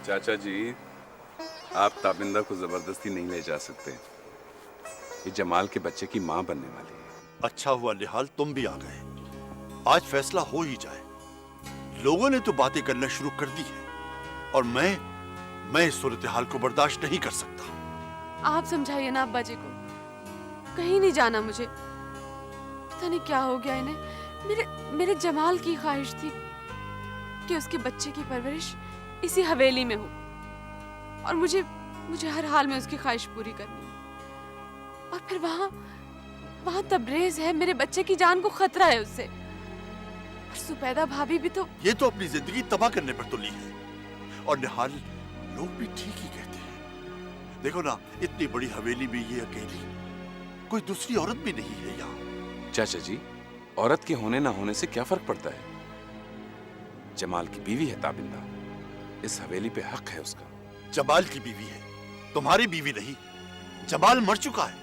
चाचा जी, आप ताबिंदा को जबरदस्ती नहीं ले जा सकते। ये जमाल के बच्चे की माँ बनने वाली है। अच्छा हुआ निहाल, तुम भी आ गए। आज फैसला हो ही जाए। लोगों ने तो बातें करना शुरू कर दी है और मैं इस सूरत हाल को बर्दाश्त नहीं कर सकता। आप समझाइए ना अब्बा जी को। कहीं नहीं जाना मुझे। पता नहीं क्या हो गया इन्हें। मेरे जमाल की ख्वाहिश थी कि उसके बच्चे की परवरिश इसी हवेली में हो और मुझे हर हाल में उसकी ख्वाहिश पूरी करनी है। और फिर वहाँ तबरेज है, मेरे बच्चे की जान को खतरा है उससे। और सुबैदा भाभी भी तो ये तो अपनी जिंदगी तबाह करने पर तुली है। और निहाल, लोग भी ठीक ही कहते हैं। देखो ना, इतनी बड़ी हवेली में ये अकेली, कोई दूसरी औरत भी नहीं है यहाँ। चाचा जी, औरत के होने ना होने से क्या फर्क पड़ता है? जमाल की बीवी है ताबिंदा, इस हवेली पे हक है उसका। जमाल की बीवी है, तुम्हारी बीवी नहीं। जमाल मर चुका है,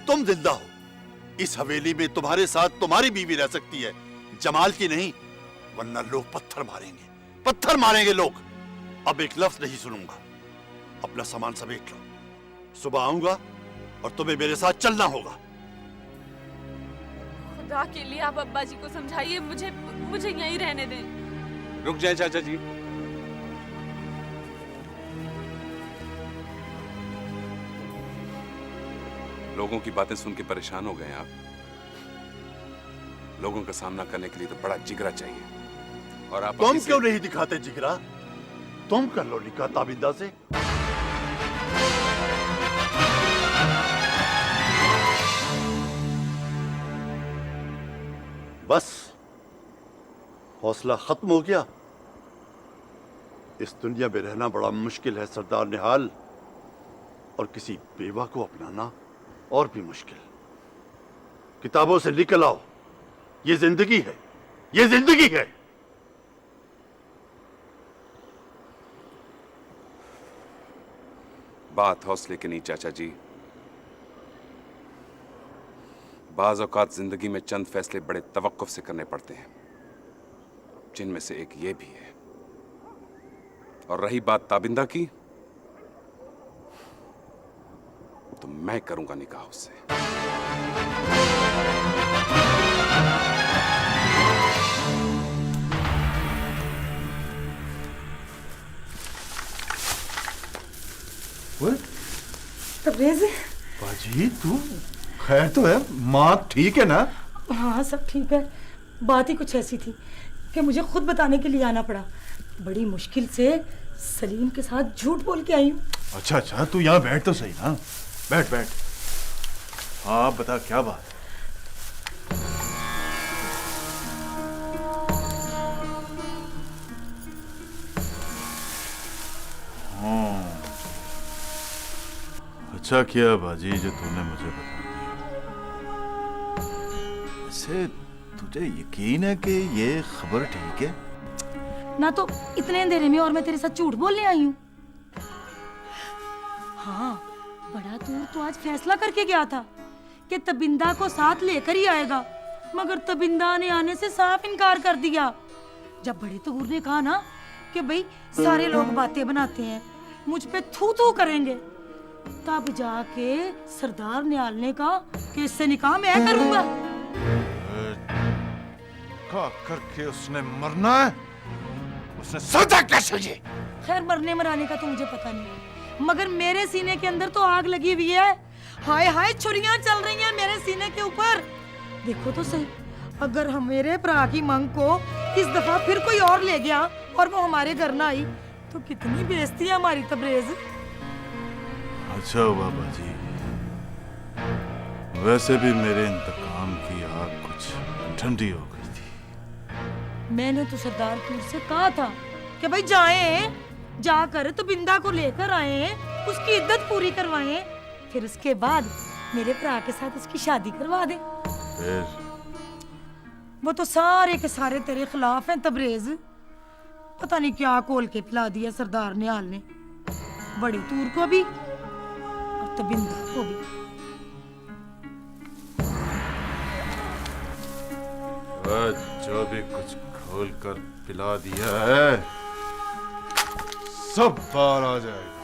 तुम जिंदा हो। इस हवेली में तुम्हारे साथ तुम्हारी बीवी रह सकती है, जमाल की नहीं, वरना लोग पत्थर मारेंगे लोग। अब एक लफ्ज नहीं सुनूंगा। अपना सामान समेट लो, सुबह आऊंगा और तुम्हें मेरे साथ चलना होगा। खुदा के लिए आप अब्बा जी को समझाइए, मुझे यहीं रहने दें। रुक जाए चाचा जी। लोगों की बातें सुन के परेशान हो गए आप। लोगों का सामना करने के लिए तो बड़ा जिगरा चाहिए। और आप तुम क्यों नहीं दिखाते जिगरा? तुम कर लो निकाह ताबिंदा से। बस हौसला खत्म हो गया। इस दुनिया में रहना बड़ा मुश्किल है सरदार निहाल, और किसी बेवा को अपनाना और भी मुश्किल। किताबों से निकल आओ, ये जिंदगी है, ये जिंदगी है। बात हौसले की नहीं चाचा जी। बाज़ औक़ात जिंदगी में चंद फैसले बड़े तवक्कुफ से करने पड़ते हैं, जिनमें से एक ये भी है। और रही बात ताबिंदा की, तो मैं करूंगा निकाह उससे। तबरेज, बाजी तू खैर तो है? माँ ठीक है ना? हाँ सब ठीक है। बात ही कुछ ऐसी थी कि मुझे खुद बताने के लिए आना पड़ा। बड़ी मुश्किल से सलीम के साथ झूठ बोल के आई हूँ। अच्छा, तू यहाँ बैठ तो सही ना। बैठ। हाँ बता, क्या बात? हाँ, अच्छा किया बाजी जो तूने मुझे बता दिया। वैसे तुझे यकीन है कि ये खबर ठीक है? ना तो इतने अंधेरे में और मैं तेरे साथ झूठ बोलने आई हूँ। हाँ, बड़ा दूर तो आज फैसला करके गया था कि तबिंदा को साथ लेकर ही आएगा, मगर तबिंदा ने आने से साफ इनकार कर दिया। जब बड़े तूर ने कहा ना कि भाई सारे लोग बातें बनाते हैं, मुझ पे थू थू करेंगे, तब जाके सरदार निहाल ने कहा कि इससे निकाह मैं करूंगा। क्या करके उसने मरना है? उसने सोचा कैसे ये? खैर मरने मराने का तो मुझे पता नहीं, मगर मेरे सीने के अंदर तो आग लगी हुई है। हाय हाय, छुरियां चल रही हैं मेरे सीने के ऊपर। देखो तो सही, अगर हम मेरे भरा की मांग को इस दफा फिर कोई और ले गया और वो हमारे घर ना आई तो कितनी बेइज्जती है हमारी तबरेज। अच्छा हुआ बाजी, वैसे भी मेरे इंतकाम की आग कुछ ठंडी हो गई थी। मैंने तो सरदार पीर से कहा था कि भाई जाएं, जाकर तो बिंदा को लेकर आए, उसकी इद्दत पूरी करवाएं, फिर उसके बाद मेरे भरा के साथ उसकी शादी करवा दें। फिर वो तो सारे के सारे तेरे खिलाफ हैं तबरेज। पता नहीं क्या कोल के पिला दिया सरदार निहाल ने, बड़ी तूर को भी और तबिंदा को भी। जो भी कुछ खोल कर पिला दिया है सब बाहर आ जाएगा।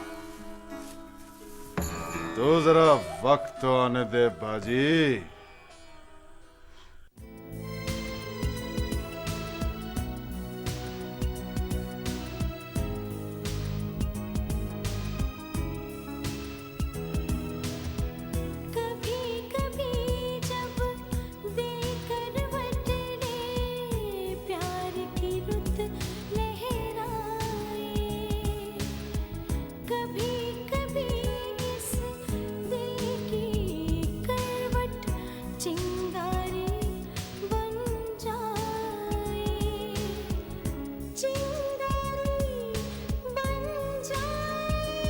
तो जरा वक्त तो आने दे बाजी। कभी कभी जब देकर वटने प्यार की रुत लहराए, कभी कभी इस दिल की करवट चिंगारी बन जाए, चिंगारी बन जाए,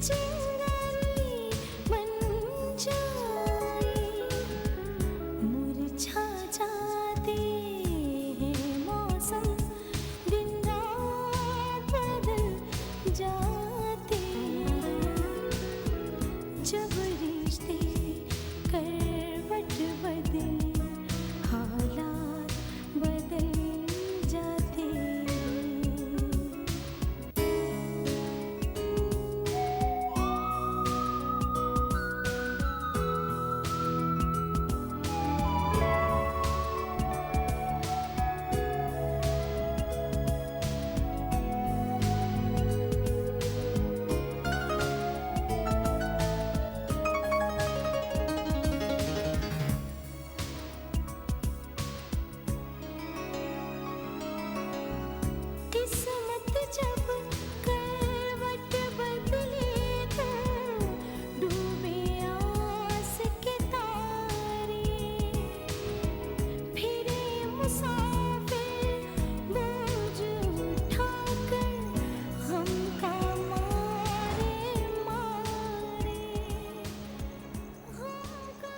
चिंगारी बन जाए। मुरझा जाते हैं मौसम, दिन रात बदल जाते हैं। जब रिश्ते करवट बदले, हालात बदल जाते हैं। किस्मत जब करवट बदले तो डूबे आस के तारे, फिरे मुसाफिर बोझ उठाकर हमका मारे मारे, हमका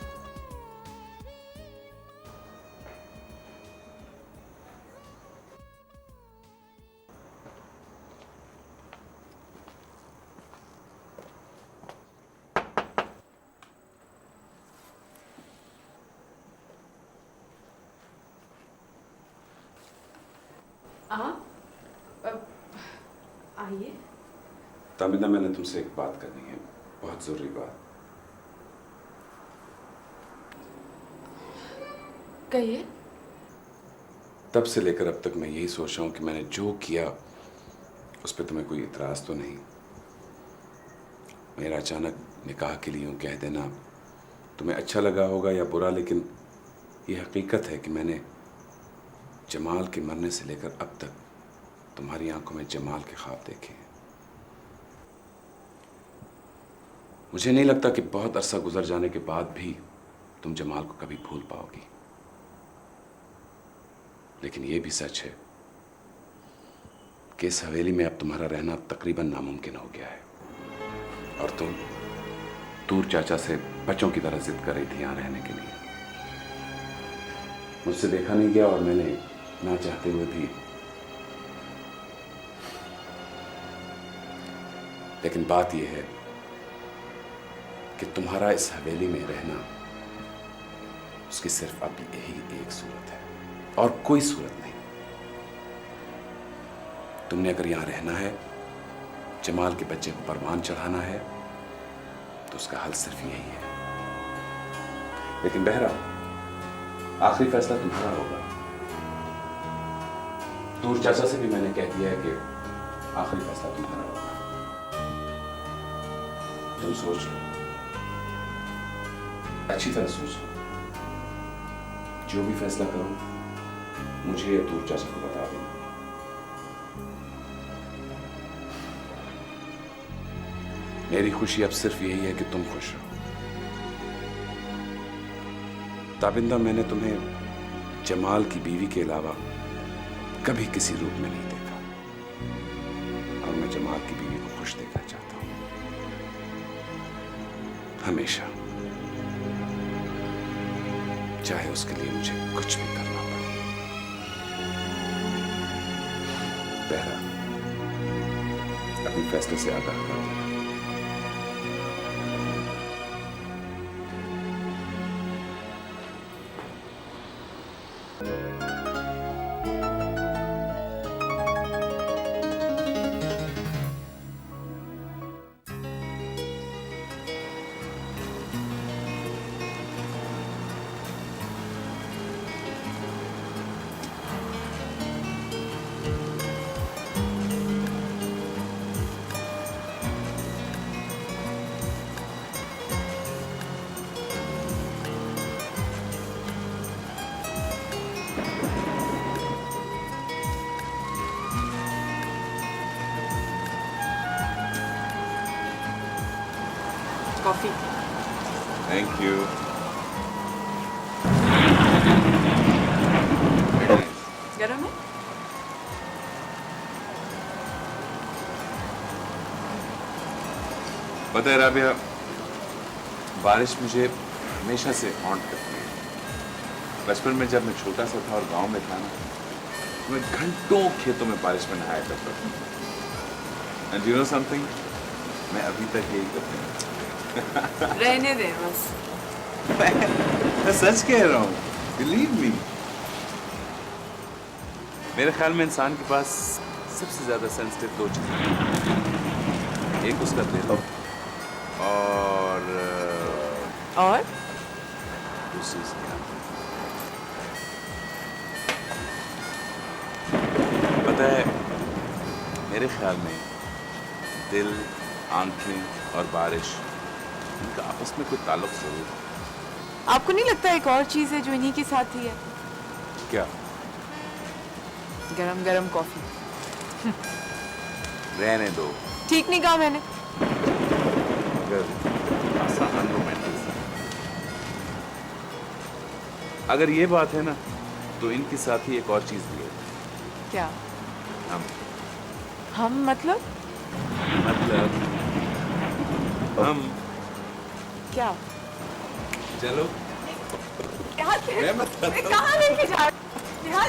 आप आइए। ताबिंदा, मैंने तुमसे एक बात करनी है, बहुत जरूरी बात। कहिए। तब से लेकर अब तक मैं यही सोच रहा हूं कि मैंने जो किया उस पर तुम्हें कोई इतराज तो नहीं। मेरा अचानक निकाह के लिए यूं कह देना तुम्हें अच्छा लगा होगा या बुरा, लेकिन ये हकीकत है कि मैंने जमाल के मरने से लेकर अब तक तुम्हारी आंखों में जमाल के ख्वाब देखे हैं। मुझे नहीं लगता कि बहुत अरसा गुजर जाने के बाद भी तुम जमाल को कभी भूल पाओगी, लेकिन यह भी सच है कि इस हवेली में अब तुम्हारा रहना तकरीबन नामुमकिन हो गया है, और तुम दूर चाचा से बच्चों की तरह जिद कर रही थी यहां रहने के लिए। मुझसे देखा नहीं गया और मैंने ना चाहते हुए भी, लेकिन बात यह है कि तुम्हारा इस हवेली में रहना, उसकी सिर्फ अब यही एक सूरत है और कोई सूरत नहीं। तुमने अगर यहां रहना है, जमाल के बच्चे को परवान चढ़ाना है, तो उसका हल सिर्फ यही है। लेकिन बहरहाल आखिरी फैसला तुम्हारा होगा। दूर चाचा से भी मैंने कह दिया है कि आखिरी फैसला तुम्हारा होगा। तुम सोच लो, अच्छी तरह सोच लो। जो भी फैसला करो मुझे या दूर चाचा को बता देना। मेरी खुशी अब सिर्फ यही है कि तुम खुश रहो। ताबिंदा, मैंने तुम्हें जमाल की बीवी के अलावा कभी किसी रूप में नहीं देखा, और मैं जमाल की बीवी को खुश देखना चाहता हूं, हमेशा, चाहे उसके लिए मुझे कुछ भी करना पड़े। बहरा अपने फैसले से आगाह कर देना। कॉफी। Thank you. गरम है? पता है राबिया, बारिश मुझे हमेशा से हॉन्ट करती है। बचपन में जब मैं छोटा सा था और गांव में था ना, तो मैं घंटों खेतों में बारिश में नहाया करता था। एंड यू नो समथिंग, मैं अभी तक यही करता हूँ। रहने दे बस। मैं सच कह रहा हूँ, बिलीव मी। मेरे ख्याल में इंसान के पास सबसे ज्यादा सेंसिटिव दो चीजें हैं। एक उसका दिल और दूसरी उसकी आंखें। पता है, मेरे ख्याल में दिल, आंखें और बारिश, इनका आपस में कोई ताल्लुक जरूर है। आपको नहीं लगता एक और चीज है जो इन्हीं के साथ ही है? क्या? गरम गरम कॉफी। रहने दो। ठीक नहीं कहा मैंने? अगर आसान रोमांटिक, अगर ये बात है ना, तो इनके साथ ही एक और चीज भी है। क्या? हम मतलब हम क्या? चलो। मैं मत कहाँ लेके जा रहे हो?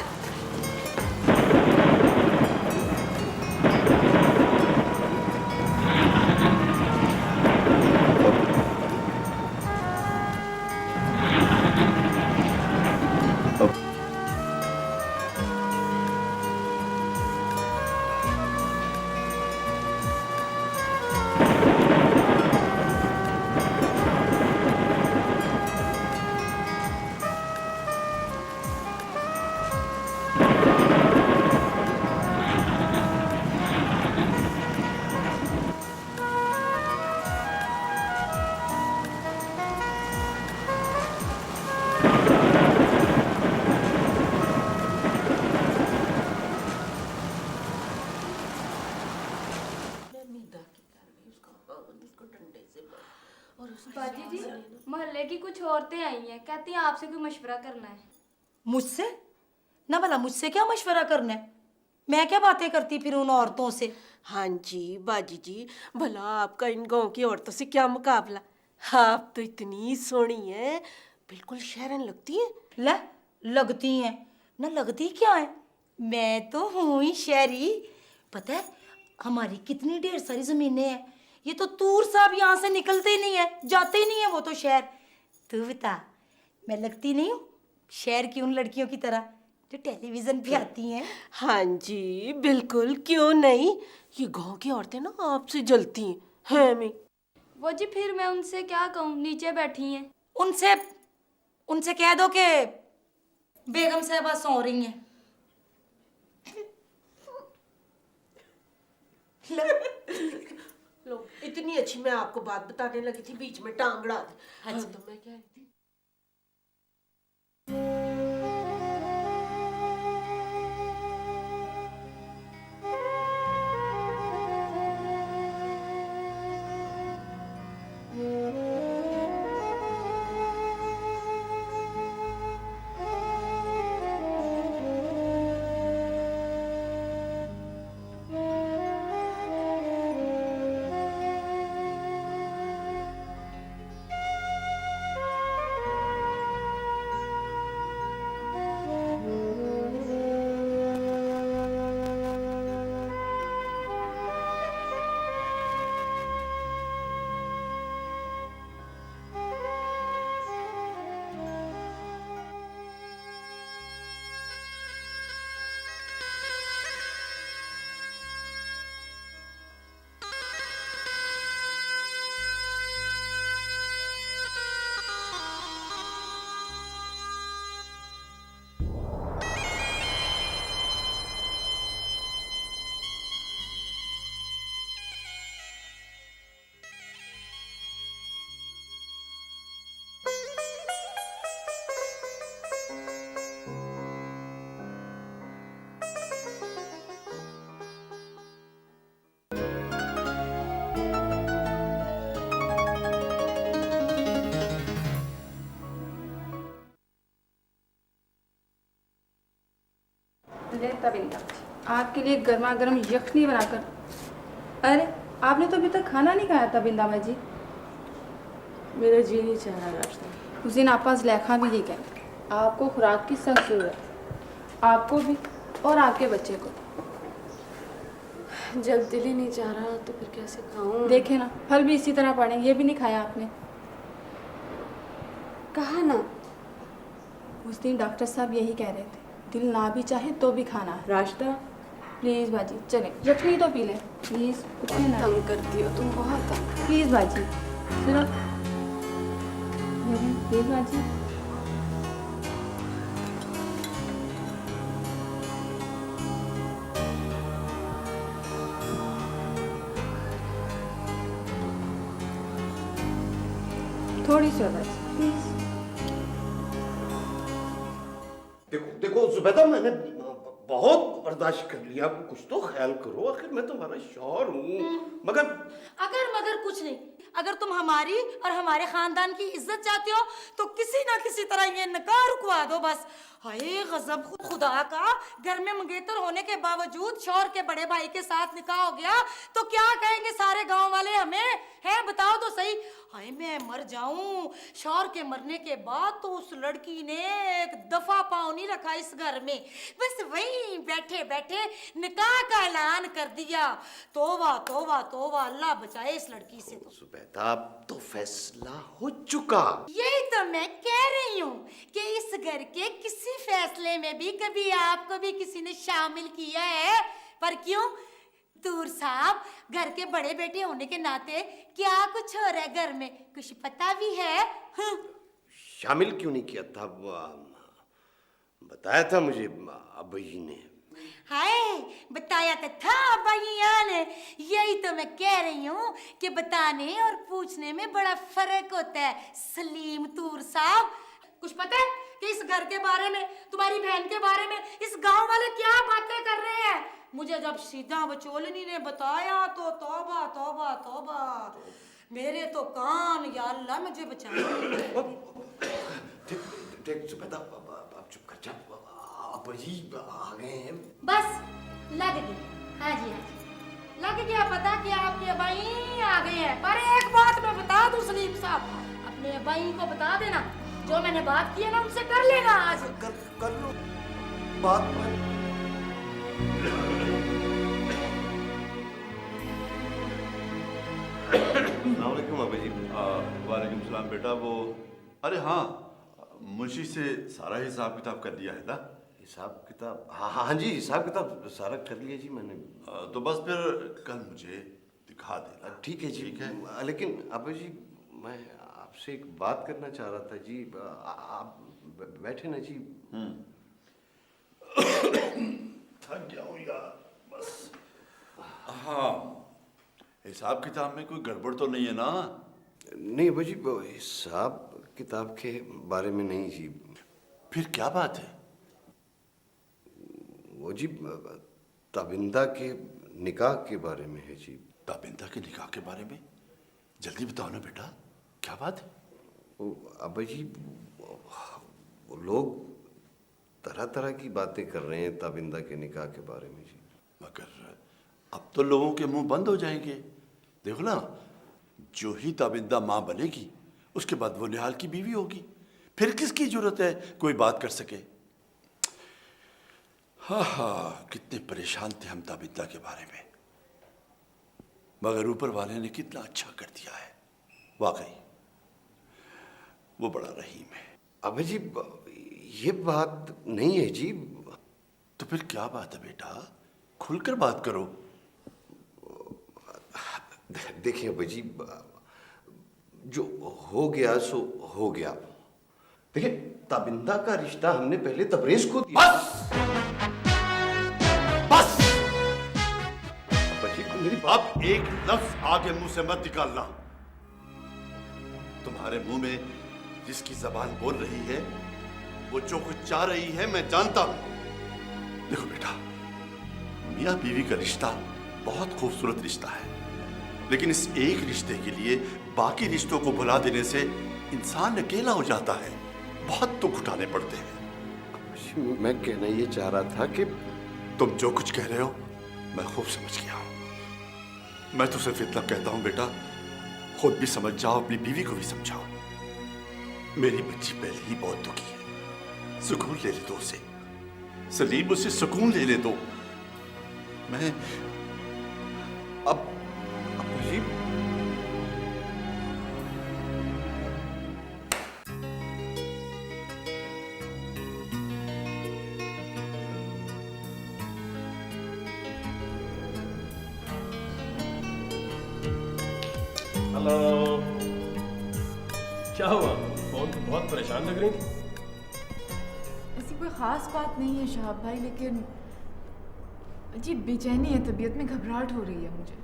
बाजी जी, मोहल्ले की कुछ औरतें आई हैं, कहती हैं आपसे कोई मशवरा करना है। मुझसे? ना भला मुझसे क्या मशवरा करना है? मैं क्या बातें करती फिर उन औरतों से? हाँ जी बाजी जी, भला आपका इन गांव की औरतों से क्या मुकाबला। आप तो इतनी सोहनी है, बिल्कुल शहरन लगती है। ले, लगती हैं ना, लगती क्या है? मैं तो हूँ ही शहरी। पता है हमारी कितनी ढेर सारी जमीनें हैं। ये तो तूर साहब यहाँ से निकलते ही नहीं है, जाते ही नहीं है वो तो शहर। तू बता, मैं लगती नहीं हूँ शहर की उन लड़कियों की तरह जो टेलीविजन पे आती हैं? हाँ जी बिल्कुल, क्यों नहीं। ये गांव की औरतें ना आपसे जलती हैं मैं। वो जी फिर मैं उनसे क्या कहूँ, नीचे बैठी हैं। उनसे उनसे कह दो कि बेगम साहबा सो रही हैं। लो, इतनी अच्छी मैं आपको बात बताने लगी थी, बीच में टांग अड़ा दी। हाँ तो मैं कह रही थी, तबिंदा, आपके लिए गर्मा गर्म यखनी बनाकर। अरे आपने तो अभी तक खाना नहीं खाया तबिंदा भाई जी। मेरा जी नहीं चाह रहा रास्ता। उस दिन आपा ज़ुलेखा भी ठीक है, आपको खुराक की सख्त जरूरत है, आपको भी और आपके बच्चे को। जब दिल ही नहीं चाह रहा तो फिर कैसे खाऊं? देखे ना, फल भी इसी तरह पड़े, ये भी नहीं खाया आपने। कहा ना, उस दिन डॉक्टर साहब यही कह रहे थे, दिल ना भी चाहे तो भी खाना है। रास्ता प्लीज़ बाजी चले, यखनी तो पी लें प्लीज़। कुछ नहीं ना, तंग करती हो तुम, बहुत तंग। प्लीज़ बाजी सिर्फ प्लीज़ बाजी। थोड़ी सी और बाजी प्लीज़। देखो देखो जुबैदा, मैंने बहुत बर्दाश्त कर लिया, कुछ तो ख्याल करो, आखिर मैं तुम्हारा शौहर हूँ। मगर मगर कुछ नहीं, अगर तुम हमारी और हमारे खानदान की इज्जत चाहते हो तो किसी ना किसी तरह ये निकाह रुकवा दो बस। हाय गजब खुदा का, घर में मंगेतर होने के बावजूद शौहर के बड़े भाई के साथ निकाह हो गया तो क्या कहेंगे सारे गांव वाले हमें, हैं बताओ तो सही। हाय मैं मर जाऊं, शौहर के मरने के बाद तो उस लड़की ने एक दफा पांव नहीं रखा इस घर में, बस वहीं बैठे बैठे निकाह का ऐलान कर दिया। तौबा तौबा तौबा, अल्लाह बचाए इस लड़की से। तो जुबैदा अब तो फैसला हो चुका। यही तो मैं कह रही हूँ कि इस घर के किसी फैसले में भी कभी आपको भी किसी ने शामिल किया है, पर क्यों दूर साहब, घर के बड़े बेटे होने के नाते क्या कुछ हो रहा है घर में कुछ पता भी है? शामिल क्यों नहीं किया था? बताया था मुझे अबई ने। हाय बताया तो था भैया ने, यही तो मैं कह रही हूँ कि बताने और पूछने में बड़ा फर्क होता है। सलीम तूर साहब, कुछ पता है कि इस घर के बारे में, तुम्हारी बहन के बारे में इस गांव वाले क्या बातें कर रहे हैं? मुझे जब सीधा बचोलनी ने बताया तो तौबा तौबा तौबा, मेरे तो कान, या अल्लाह मुझे बचाए। देख जुबैदा, अब चुप कर जा, अबई आ गए हैं। बस लग गई, हाँ जी हाँ जी लग गया पता कि आपके भाई आ गए हैं। पर एक बात मैं बता दूं सलीम साहब, अपने भाई को बता देना जो मैंने बात की है ना उनसे कर लेना आज। कर लो बात। अस्सलामुअलैकुम अबई जी। वालेकुम सलाम बेटा। वो अरे हाँ, मुंशी से सारा हिसाब किताब कर लिया है ना? हिसाब किताब, हाँ जी, हिसाब किताब सारा कर लिया जी मैंने। तो बस फिर कल मुझे दिखा देना। ठीक है जी। ठीक है। लेकिन अबई जी मैं आपसे एक बात करना चाह रहा था जी। आप बैठे ना जी। थक गया हूँ यार बस। हाँ, हिसाब किताब में कोई गड़बड़ तो नहीं है ना? नहीं अबई जी, हिसाब किताब के बारे में नहीं जी। फिर क्या बात है? वो जी ताबिंदा के निकाह के बारे में है जी। ताबिंदा के निकाह के बारे में? जल्दी बताओ ना बेटा, क्या बात है? अबई जी वो लोग तरह तरह की बातें कर रहे हैं ताबिंदा के निकाह के बारे में जी। मगर अब तो लोगों के मुंह बंद हो जाएंगे। देखो ना, जो ही ताबिंदा माँ बनेगी उसके बाद वो निहाल की बीवी होगी, फिर किसकी जरूरत है कोई बात कर सके? हाँ, कितने परेशान थे हम ताबिंदा के बारे में, मगर ऊपर वाले ने कितना अच्छा कर दिया है। वाकई वो बड़ा रहीम है। अबे जी ये बात नहीं है जी। तो फिर क्या बात है बेटा, खुलकर बात करो। देखिए अबे जी, जो हो गया सो हो गया। देखिए ताबिंदा का रिश्ता हमने पहले तबरेज को दिया। बस अबे जी मेरी बात। अब एक लफ्ज आगे मुंह से मत निकालना। तुम्हारे मुंह में जिसकी जबान बोल रही है वो जो कुछ चाह रही है मैं जानता हूं। देखो बेटा, मियां बीवी का रिश्ता बहुत खूबसूरत रिश्ता है, लेकिन इस एक रिश्ते के लिए बाकी रिश्तों को भुला देने से इंसान अकेला हो जाता है, बहुत दुख उठाने पड़ते हैं। मैं कहना ये चाह रहा था कि तुम जो कुछ कह रहे हो मैं खूब समझ गया हूं। मैं तो सिर्फ इतना कहता हूं बेटा, खुद भी समझ जाओ, अपनी बीवी को भी समझाओ। मेरी बच्ची पहले ही बहुत दुखी है, सुकून ले ले दो उसे। सलीम, उसे सुकून ले ले दो। मैं अब ये हेलो, क्या हुआ? फोन पे बहुत परेशान लग रही थी। ऐसी कोई ख़ास बात नहीं है शहाब भाई, लेकिन अजीब बेचैनी है, तबीयत में घबराहट हो रही है मुझे।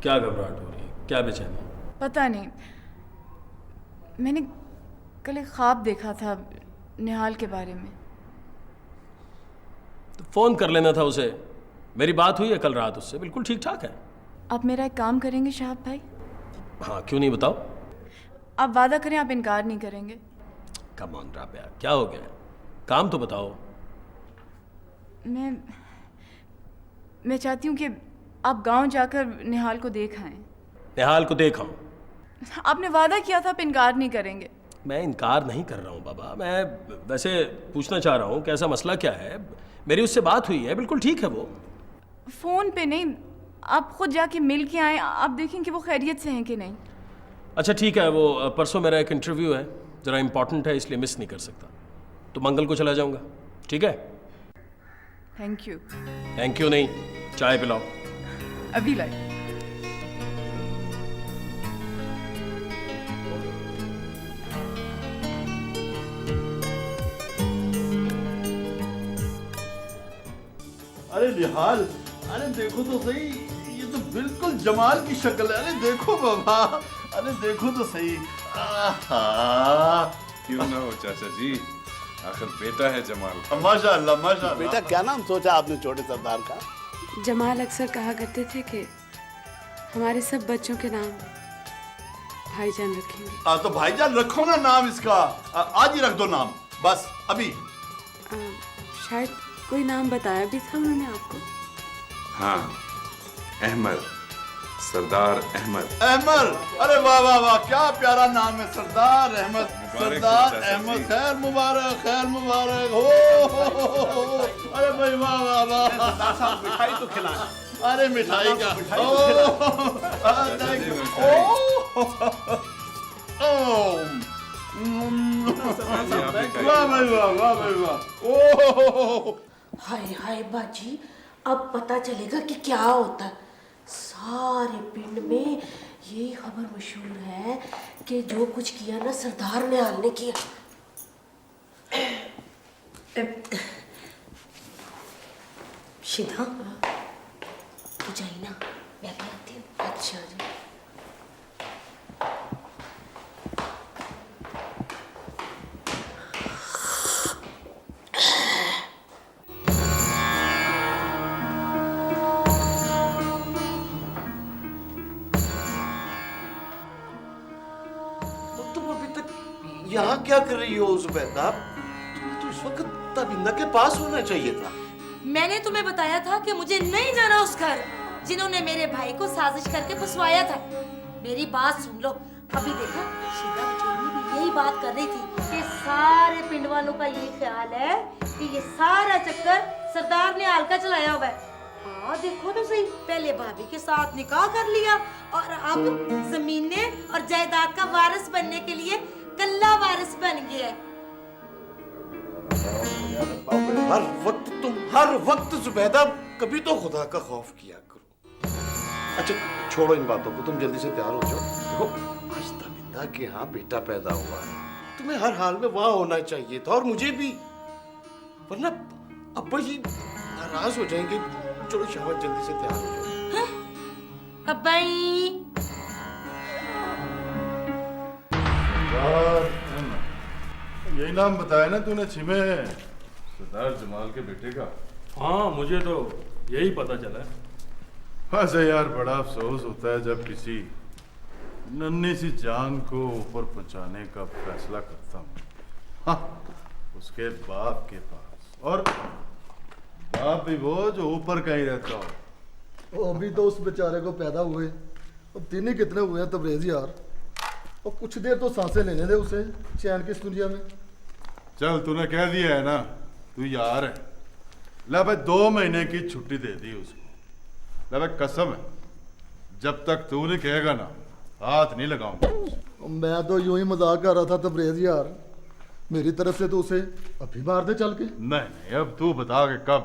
क्या घबराहट हो रही है? क्या बेचैनी? पता नहीं, मैंने कल एक ख्वाब देखा था निहाल के बारे में। तो फोन कर लेना था उसे। मेरी बात हुई है कल रात उससे, बिल्कुल ठीक ठाक है। आप मेरा एक काम करेंगे शहाब भाई? हाँ, क्यों नहीं, बताओ। आप वादा करें आप इनकार नहीं करेंगे। कम ऑन राबिया, क्या हो गया? काम तो बताओ। मैं चाहती हूँ कि आप गांव जाकर निहाल को देख आएं। निहाल को देखा हूँ। आपने वादा किया था आप इनकार नहीं करेंगे। मैं इनकार नहीं कर रहा हूँ बाबा, मैं वैसे पूछना चाह रहा हूँ कैसा मसला क्या है। मेरी उससे बात हुई है, बिल्कुल ठीक है वो। फ़ोन पे नहीं, आप खुद जाके मिल के आएँ, आप देखें कि वो खैरियत से हैं कि नहीं। अच्छा ठीक है, वो परसों मेरा एक इंटरव्यू है, ज़रा इम्पोर्टेंट है, इसलिए मिस नहीं कर सकता। तो मंगल को चला जाऊँगा, ठीक है? Thank you. थैंक यू नहीं, चाय पिलाओ। अभी लाई। अरे निहाल, अरे देखो तो सही, ये तो बिल्कुल जमाल की शक्ल है। अरे देखो बाबा, अरे देखो तो सही। क्यों ना हो चाचा जी, आखिर बेटा है जमाल का। माशाअल्लाह माशाअल्लाह। बेटा क्या नाम सोचा आपने छोटे सरदार का? जमाल अक्सर कहा करते थे कि हमारे सब बच्चों के नाम भाईजान रखेंगे। तो भाईजान रखो ना नाम इसका, आज ही रख दो नाम, बस अभी। शायद कोई नाम बताया भी था उन्होंने आपको। हाँ, अहमद, सरदार अहमद। अहमद, अरे वाह वाह वाह, क्या प्यारा नाम है, सरदार अहमद। सरदार अहमद, खैर मुबारक, खैर मुबारक हो। अरे भाई वाह वाह वाह। मिठाई तो खिलाना। अरे मिठाई का वाह भाई वाह, वाह भाई वाह। हाय हाय बाजी, अब पता चलेगा कि क्या होता है। सारे पिंड में यही खबर मशहूर है कि जो कुछ किया ना सरदार निहाल ने किया। शिदा, तू जाई ना, मैं भी आती हूँ। अच्छा जी। यहाँ क्या कर रही हो जुबैदा? तुम्हें तो इस वक्त तबिंदा के पास होना चाहिए था। मैंने तुम्हें बताया था कि मुझे नहीं जाना उस घर जिन्होंने मेरे भाई को साजिश करके फंसवाया था। मेरी बात सुन लो। अभी देखो, शीला बचौनी भी यही बात कर रही थी कि सारे पिंड वालों का यही ख्याल है कि ये सारा चक्कर सरदार ने हाल का चलाया हुआ है। हाँ देखो तो सही, पहले भाभी के साथ निकाह कर लिया और अब जमीने और जायदाद का वारिस बनने के लिए कल्ला वारिस बन गया है। हर वक्त जुबैदा, कभी तो खुदा का खौफ किया करो। अच्छा छोड़ो इन बातों को, तुम जल्दी से तैयार हो जाओ। देखो आज तबिंदा के यहाँ बेटा पैदा हुआ है, तुम्हें हर हाल में वहां होना चाहिए था, और मुझे भी, वरना अब्बा जी नाराज हो जाएंगे। चलो शाबाश, जल्दी से तैयार हो जाओ। अब्बाई यही नाम बताया ना तूने छिमे, सरदार जमाल के बेटे का? हाँ, मुझे तो यही पता चला। वैसे यार बड़ा अफसोस होता है जब किसी नन्ही सी जान को ऊपर पहुंचाने का फैसला करता हूँ, हाँ, उसके बाप के पास, और बाप भी वो जो ऊपर कहीं रहता हो। वो अभी तो उस बेचारे को पैदा हुए, अब दिन ही कितने हुए हैं तबरेज यार। और कुछ देर तो सांसें लेने दे उसे चैन की इस दुनिया में। चल तूने कह दिया है ना, तू यार है। ले भाई 2 महीने की छुट्टी दे दी उसको। ले भाई कसम है, जब तक तू नहीं कहेगा ना हाथ नहीं लगाऊंगा। मैं तो यूं ही मजाक कर रहा था तबरेज यार, मेरी तरफ से तो उसे अभी मार दे चल के। नहीं अब तू बता के कब।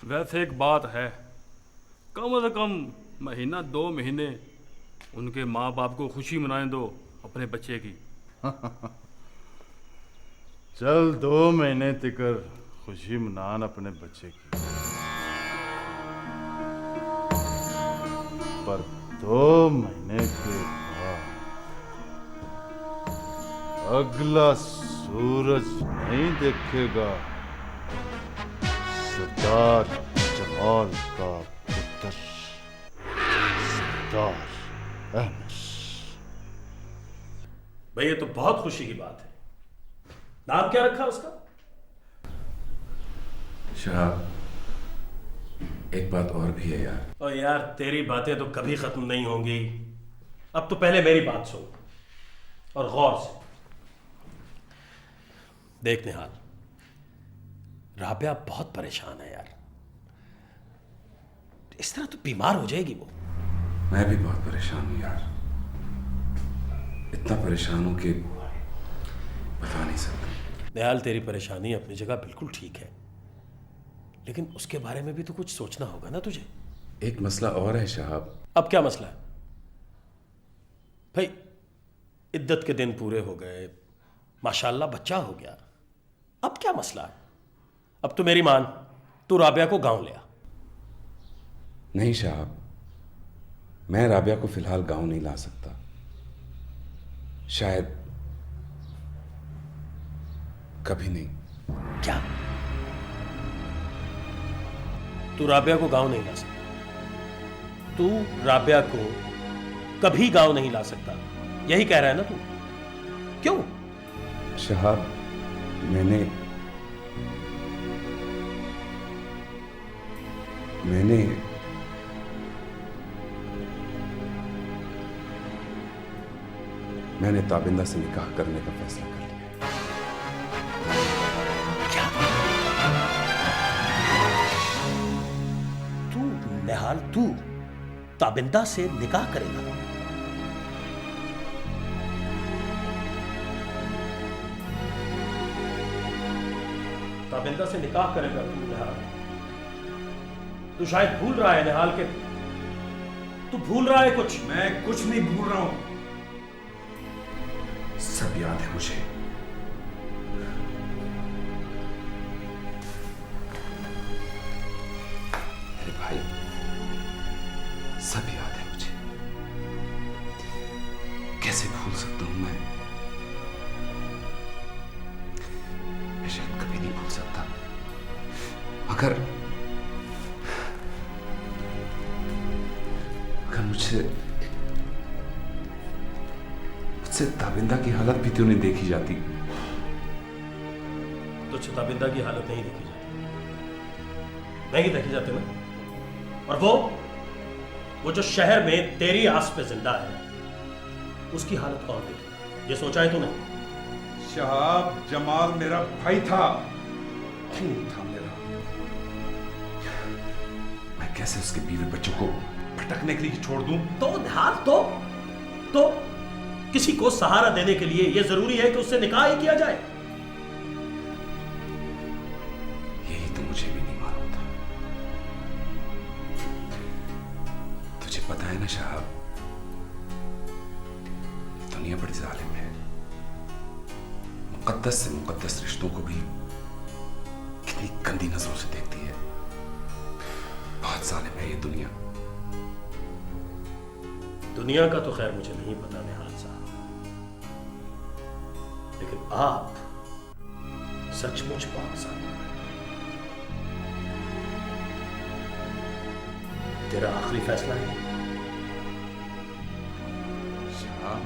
वैसे एक बात है, कम से कम महीना 2 महीने उनके माँ बाप को खुशी मनाने दो अपने बच्चे की। चल 2 महीने तिकर खुशी मनान अपने बच्चे की, पर 2 महीने के बाद अगला सूरज नहीं देखेगा सरदार जमाल का पुत्र सरदार अहमद। भाई ये तो बहुत खुशी की बात है। नाम क्या रखा उसका? शाह, एक बात और भी है यार। और यार तेरी बातें तो कभी खत्म नहीं होंगी। अब तो पहले मेरी बात सुन और गौर से देख। निहाल, राबिया बहुत परेशान है यार। इस तरह तो बीमार हो जाएगी वो। मैं भी बहुत परेशान हूं यार, इतना परेशान हूं कि बता नहीं सकता। निहाल, तेरी परेशानी अपनी जगह बिल्कुल ठीक है, लेकिन उसके बारे में भी तो कुछ सोचना होगा ना तुझे। एक मसला और है शाहब। अब क्या मसला है भाई? इद्दत के दिन पूरे हो गए, माशाल्लाह बच्चा हो गया, अब क्या मसला है? अब तो मेरी मान, तू राबिया को गांव ले आ। नहीं साहब, मैं राबिया को फिलहाल गांव नहीं ला सकता। शायद कभी नहीं। क्या? तू राबिया को गांव नहीं ला सकता? तू राबिया को कभी गांव नहीं ला सकता, यही कह रहा है ना तू? क्यों? साहब, मैंने ताबिंदा से निकाह करने का फैसला कर लिया। क्या? तू निहाल, तू ताबिंदा से निकाह करेगा? ताबिंदा से निकाह करेगा तू निहाल? तू शायद भूल रहा है निहाल के, तू भूल रहा है कुछ। मैं कुछ नहीं भूल रहा हूं, सब याद है मुझे। अरे भाई, सब याद है मुझे, कैसे भूल सकता हूं मैं शायद कभी नहीं भूल सकता। अगर मुझसे ताबिंदा की हालत भी क्यों नहीं देखी जाती? तुझसे ताबिंदा की हालत नहीं देखी जाती, नहीं देखी जाती ना। और वो जो शहर में तेरी आस पे जिंदा है, उसकी हालत कौन देखे? ये सोचा है तूने? शहाब, जमाल मेरा भाई था, खून था मेरा। मैं कैसे उसके बीवी बच्चों को भटकने के लिए छोड़ दूं? तो निहाल, तो किसी को सहारा देने के लिए यह जरूरी है कि उससे निकाह ही किया जाए? यही तो मुझे भी नहीं मालूम था। तुझे पता है ना साहब, दुनिया बड़ी जालिम है। मुकद्दस से मुकद्दस रिश्तों को भी कितनी गंदी नजरों से देखती है। बहुत जालिम है ये दुनिया। दुनिया का तो खैर मुझे नहीं पता निहाल साहब, लेकिन आप सचमुच पाकिस्तान हैं। तेरा आखिरी फैसला है?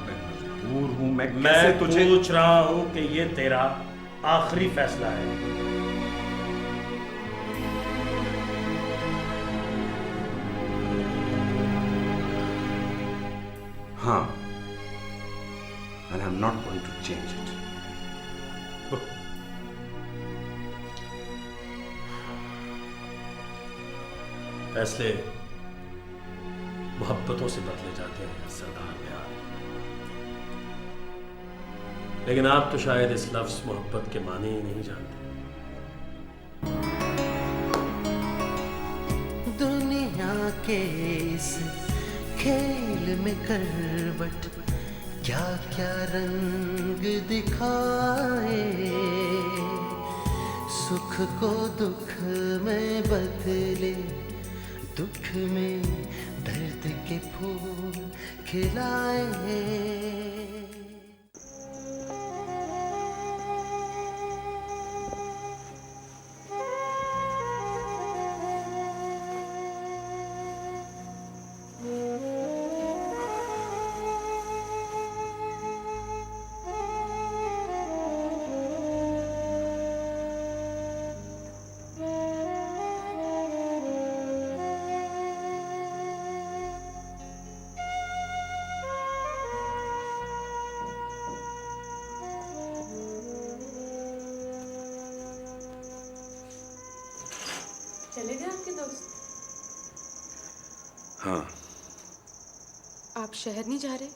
मैं मजबूर हूं। मैं पूछ रहा हूं कि ये तेरा आखिरी फैसला है? हाँ, and I'm not going to change it. फैसले मोहब्बतों से बदले जाते हैं सरदार प्यार, लेकिन आप तो शायद इस लफ्ज मोहब्बत के माने ही नहीं जानते। दुनिया के इस खेल में करवट क्या क्या रंग दिखाए, सुख को दुख में बदले, दुख में दर्द के फूल खिलाए। चले गए आपके दोस्त? हाँ, आप शहर नहीं जा रहे?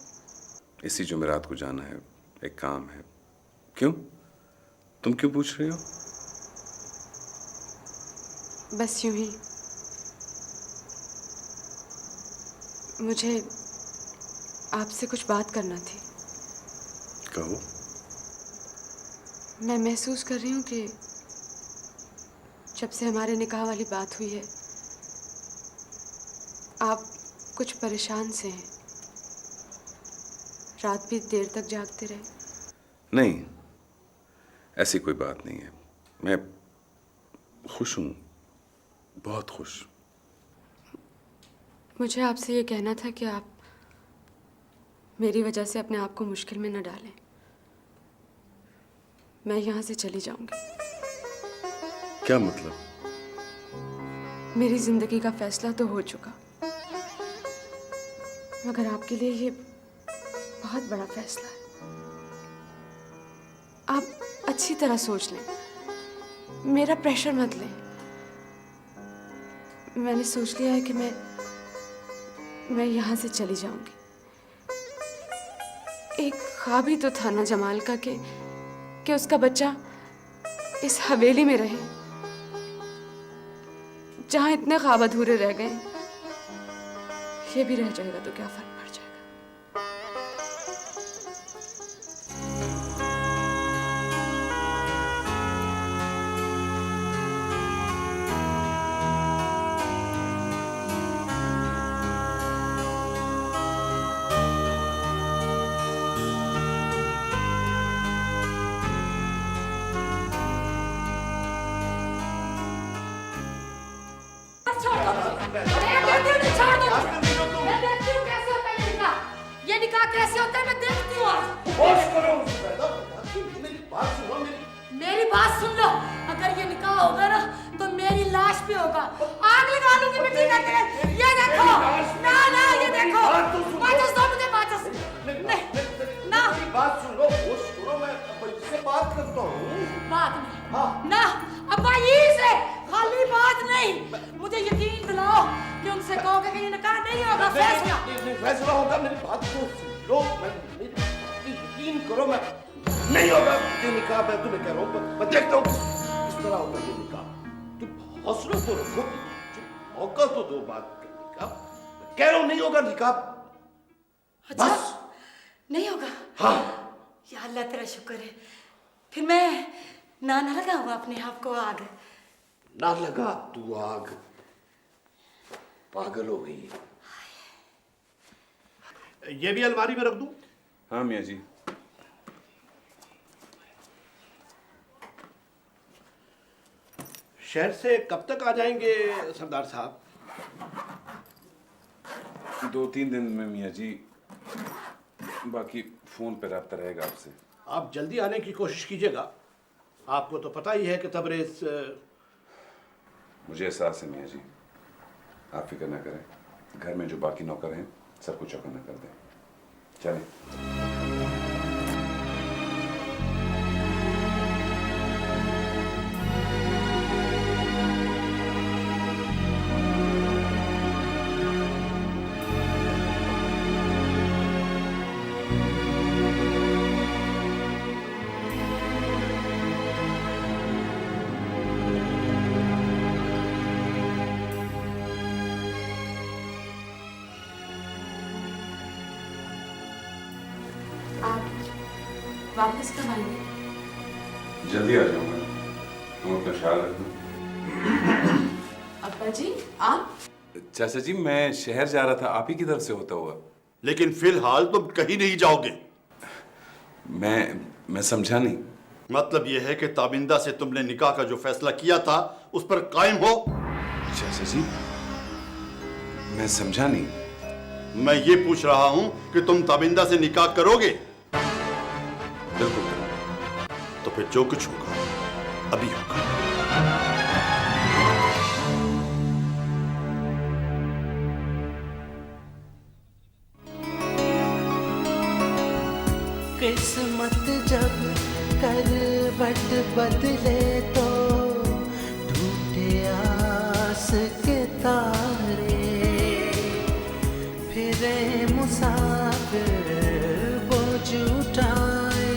इसी जुमेरात को जाना है, एक काम है। क्यों? तुम क्यों पूछ रही हो? बस यूं ही। मुझे आपसे कुछ बात करना थी। कहो। मैं महसूस कर रही हूँ कि जब से हमारे निकाह वाली बात हुई है, आप कुछ परेशान से हैं। रात भी देर तक जागते रहे। नहीं, ऐसी कोई बात नहीं है। मैं खुश हूँ, बहुत खुश। मुझे आपसे ये कहना था कि आप मेरी वजह से अपने आप को मुश्किल में न डालें। मैं यहाँ से चली जाऊंगी। क्या मतलब? मेरी जिंदगी का फैसला तो हो चुका, मगर आपके लिए ये बहुत बड़ा फैसला है। आप अच्छी तरह सोच लें, मेरा प्रेशर मत लें। मैंने सोच लिया है कि मैं यहाँ से चली जाऊंगी। एक ख्वाब ही तो था ना जमाल का कि उसका बच्चा इस हवेली में रहे जहां इतने ख्वाब अधूरे रह गए। ये भी रह जाएगा तो क्या फर्क पड़ जाएगा। ये निकाह कैसे होता है मैं देखती हूँ। मेरी बात सुन लो, अगर ये निकाह होगा ना तो मेरी लाश पे होगा। आग लगा लूंगी मिट्टी का तेल। ये देखो ना ना, ये देखो माचिस दो मुझे, माचिस। नहीं ना, बात सुन लो, होश करो, मैं इससे बात करता हूँ। बात नहीं ना अब्बा, ये से खाली बात नहीं, मुझे यकीन दिलाओ कि उनसे कहोगे कि ये निकाह नहीं होगा। फैसला फैसला होगा, मेरी बात तो सुन लो, मेरी यकीन करो, मैं नहीं होगा ये निकाह। मैं तुम्हें कह रहा हूँ, मैं देखता हूँ किस तरह होगा ये निकाह। तुम हौसला तो रखो, मौका तो दो बात करने का। कह रहा हूँ नहीं होगा निकाह। अच्छा नहीं होगा? हाँ। या अल्लाह तेरा शुक्र है, फिर मैं ना लगाऊंगा अपने आप को आग। ना लगा तू आग, पागल हो गई। ये भी अलमारी में रख दूं? हाँ मियाँ जी। शहर से कब तक आ जाएंगे सरदार साहब? 2-3 दिन में मियाँ जी, बाकी फोन पे रब्ता रहेगा आपसे। आप जल्दी आने की कोशिश कीजिएगा, आपको तो पता ही है कि तबरेज़। मुझे एहसास है मियाँ जी, आप फिक्र ना करें। घर में जो बाकी नौकर हैं सबको चौकन्ना कर दें। चलें। वापस कब आएंगे? जल्दी आ जाऊंगा। तुम अपना ख्याल रखना। अब्बा जी आप? चाचा जी मैं शहर जा रहा था, आप ही की तरफ से होता हुआ। लेकिन फिलहाल तुम कहीं नहीं जाओगे। मैं समझा नहीं। मतलब यह है कि ताबिंदा से तुमने निकाह का जो फैसला किया था उस पर कायम हो। चाचा जी मैं समझा नहीं। मैं ये पूछ रहा हूं कि तुम ताबिंदा से निकाह करोगे? बिल्कुल। तो फिर जो कुछ होगा अभी होगा। किस्मत जब करवट बदले तो टूटे आस के तारे, फिरे मुसाफिर बोझ उठाए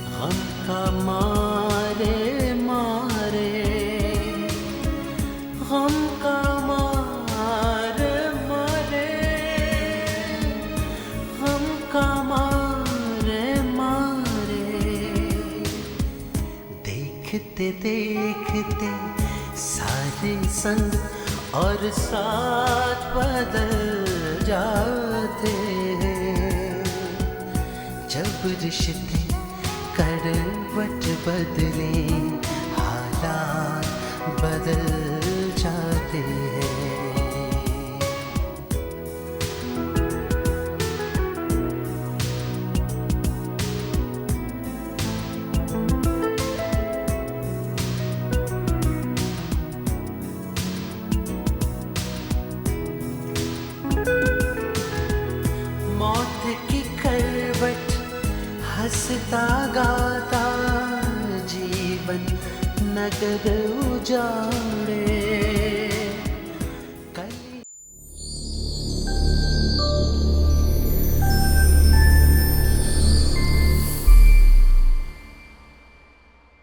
गम का मारे मारे, गम का मारे मारे, गम का मारे मारे। देखते देखते सारे संग और साथ बदल जाते हैं। जब रिश्ते करवट बदले हालात बदल जाते हैं। मौत की करवट हंसता गाता जीवन नगर उजाड़े,